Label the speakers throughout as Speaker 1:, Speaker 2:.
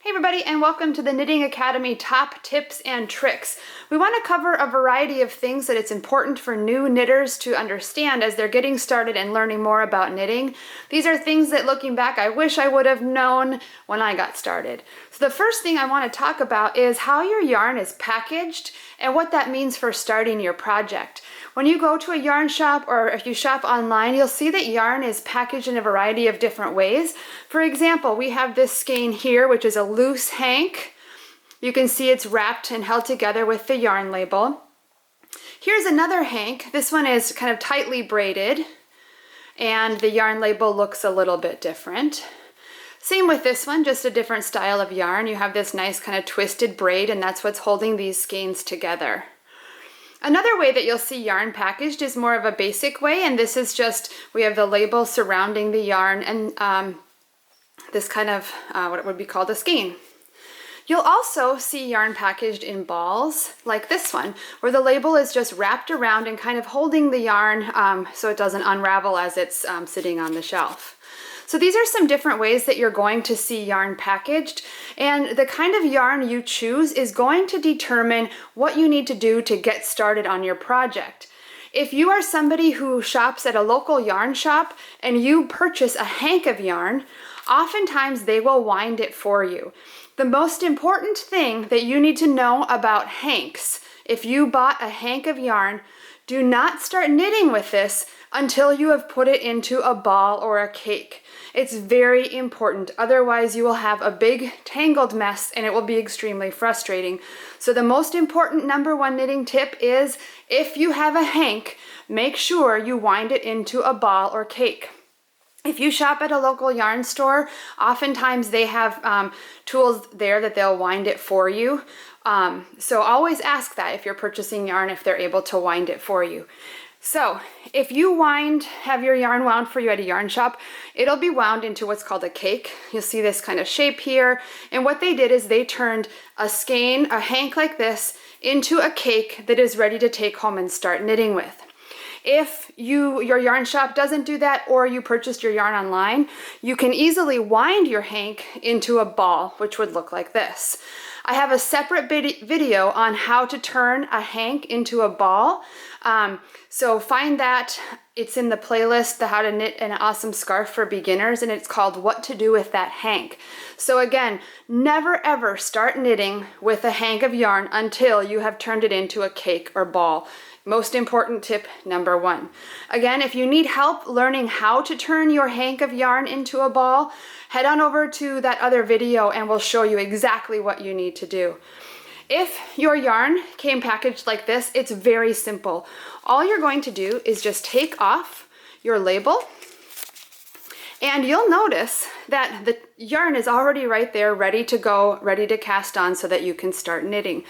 Speaker 1: Hey everybody, and welcome to the Knitting Academy Top Tips and Tricks. We want to cover a variety of things that it's important for new knitters to understand as they're getting started and learning more about knitting. These are things that, looking back, I wish I would have known when I got started. So the first thing I want to talk about is how your yarn is packaged and what that means for starting your project. When you go to a yarn shop or if you shop online, you'll see that yarn is packaged in a variety of different ways. For example, we have this skein here, which is a loose hank. You can see it's wrapped and held together with the yarn label. Here's another hank. This one is kind of tightly braided, and the yarn label looks a little bit different. Same with this one, just a different style of yarn. You have this nice kind of twisted braid, and that's what's holding these skeins together. Another way that you'll see yarn packaged is more of a basic way, and this is just, we have the label surrounding the yarn and this kind of what would be called a skein. You'll also see yarn packaged in balls like this one, where the label is just wrapped around and kind of holding the yarn so it doesn't unravel as it's sitting on the shelf. So these are some different ways that you're going to see yarn packaged, and the kind of yarn you choose is going to determine what you need to do to get started on your project. If you are somebody who shops at a local yarn shop and you purchase a hank of yarn, oftentimes they will wind it for you. The most important thing that you need to know about hanks, if you bought a hank of yarn, do not start knitting with this until you have put it into a ball or a cake. It's very important, otherwise you will have a big tangled mess and it will be extremely frustrating. So the most important #1 knitting tip is, if you have a hank, make sure you wind it into a ball or cake. If you shop at a local yarn store, oftentimes they have tools there that they'll wind it for you. So always ask that if you're purchasing yarn, if they're able to wind it for you. So if you have your yarn wound for you at a yarn shop, it'll be wound into what's called a cake. You'll see this kind of shape here. And what they did is they turned a skein, a hank like this, into a cake that is ready to take home and start knitting with. If your yarn shop doesn't do that, or you purchased your yarn online, you can easily wind your hank into a ball, which would look like this. I have a separate video on how to turn a hank into a ball. So find that. It's in the playlist, the How to Knit an Awesome Scarf for Beginners, and it's called What to Do with That Hank. So again, never ever start knitting with a hank of yarn until you have turned it into a cake or ball. Most important tip #1. Again, if you need help learning how to turn your hank of yarn into a ball, head on over to that other video and we'll show you exactly what you need to do. If your yarn came packaged like this, it's very simple. All you're going to do is just take off your label, and you'll notice that the yarn is already right there, ready to go, ready to cast on so that you can start knitting.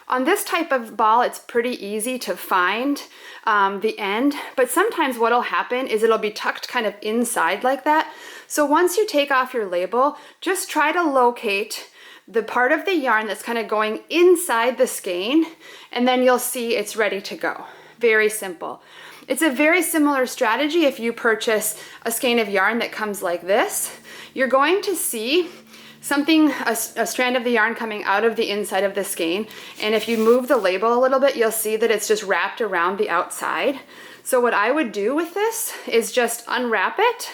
Speaker 1: On this type of ball, it's pretty easy to find the end, but sometimes what'll happen is it'll be tucked kind of inside like that. So once you take off your label, just try to locate the part of the yarn that's kind of going inside the skein, and then you'll see it's ready to go. Very simple. It's a very similar strategy if you purchase a skein of yarn that comes like this. You're going to see a strand of the yarn coming out of the inside of the skein, and if you move the label a little bit, you'll see that it's just wrapped around the outside. So what I would do with this is just unwrap it,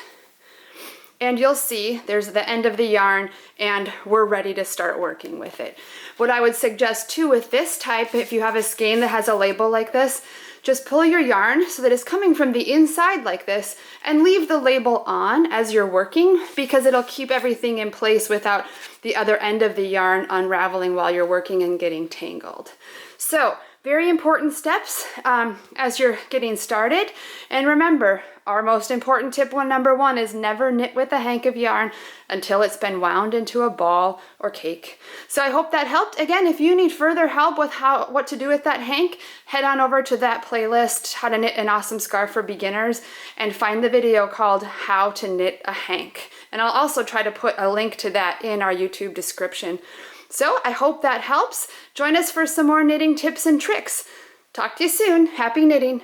Speaker 1: and you'll see there's the end of the yarn, and we're ready to start working with it. What I would suggest too with this type, if you have a skein that has a label like this, just pull your yarn so that it's coming from the inside like this, and leave the label on as you're working, because it'll keep everything in place without the other end of the yarn unraveling while you're working and getting tangled. So very important steps as you're getting started. And remember, our most important tip #1 is never knit with a hank of yarn until it's been wound into a ball or cake. So I hope that helped. Again, if you need further help with what to do with that hank, head on over to that playlist, How to Knit an Awesome Scarf for Beginners, and find the video called How to Knit a Hank. And I'll also try to put a link to that in our YouTube description. So I hope that helps. Join us for some more knitting tips and tricks. Talk to you soon. Happy knitting.